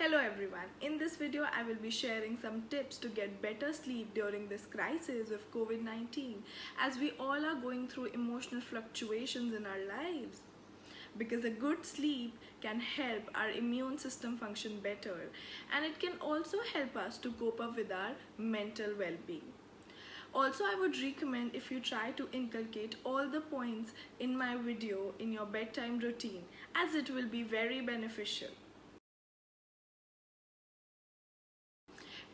Hello everyone, in this video I will be sharing some tips to get better sleep during this crisis of COVID-19 as we all are going through emotional fluctuations in our lives. Because a good sleep can help our immune system function better and it can also help us to cope up with our mental well-being. Also, I would recommend if you try to inculcate all the points in my video in your bedtime routine as it will be very beneficial.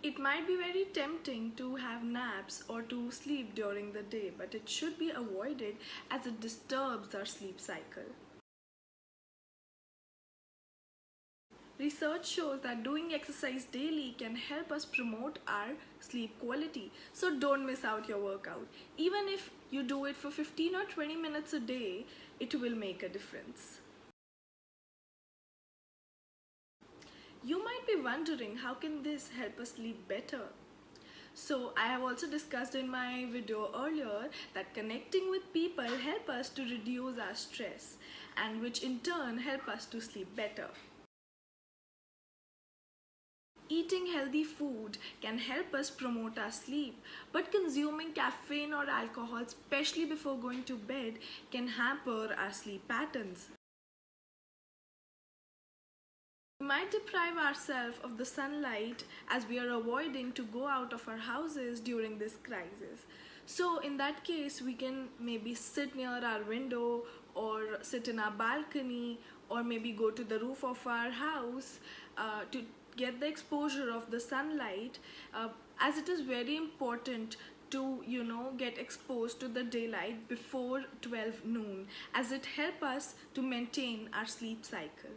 It might be very tempting to have naps or to sleep during the day, but it should be avoided as it disturbs our sleep cycle. Research shows that doing exercise daily can help us promote our sleep quality. So don't miss out your workout. Even if you do it for 15 or 20 minutes a day, it will make a difference. You might be wondering, how can this help us sleep better? So I have also discussed in my video earlier that connecting with people help us to reduce our stress and which in turn help us to sleep better. Eating healthy food can help us promote our sleep, but consuming caffeine or alcohol, especially before going to bed, can hamper our sleep patterns. We might deprive ourselves of the sunlight as we are avoiding to go out of our houses during this crisis. So in that case, we can maybe sit near our window or sit in our balcony or maybe go to the roof of our house to get the exposure of the sunlight, as it is very important to get exposed to the daylight before 12 noon as it helps us to maintain our sleep cycle.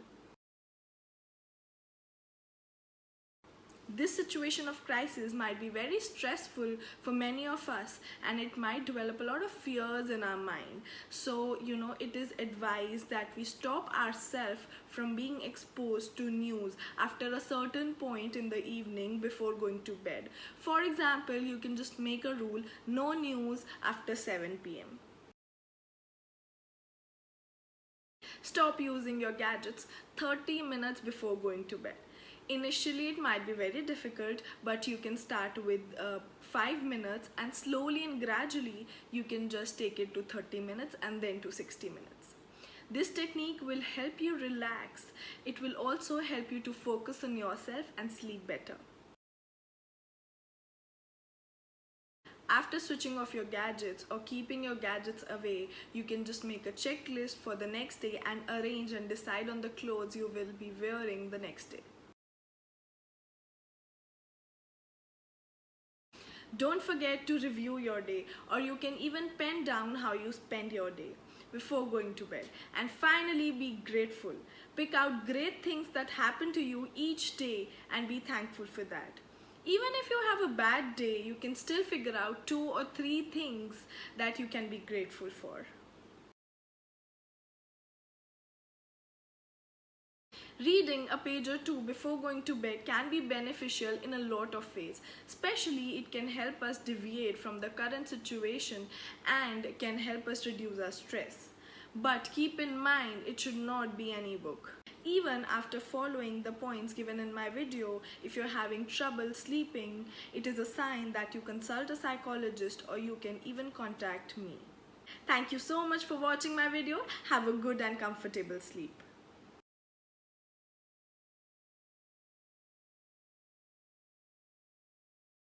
This situation of crisis might be very stressful for many of us and it might develop a lot of fears in our mind. So, it is advised that we stop ourselves from being exposed to news after a certain point in the evening before going to bed. For example, you can just make a rule, no news after 7 p.m. Stop using your gadgets 30 minutes before going to bed. Initially, it might be very difficult, but you can start with 5 minutes and slowly and gradually you can just take it to 30 minutes and then to 60 minutes. This technique will help you relax. It will also help you to focus on yourself and sleep better. After switching off your gadgets or keeping your gadgets away, you can just make a checklist for the next day and arrange and decide on the clothes you will be wearing the next day. Don't forget to review your day, or you can even pen down how you spend your day before going to bed. And finally, be grateful. Pick out great things that happen to you each day and be thankful for that. Even if you have a bad day, you can still figure out 2 or 3 things that you can be grateful for. Reading a page or two before going to bed can be beneficial in a lot of ways. Especially, it can help us deviate from the current situation and can help us reduce our stress. But keep in mind, it should not be an ebook. Even after following the points given in my video, if you're having trouble sleeping, it is a sign that you consult a psychologist or you can even contact me. Thank you so much for watching my video. Have a good and comfortable sleep.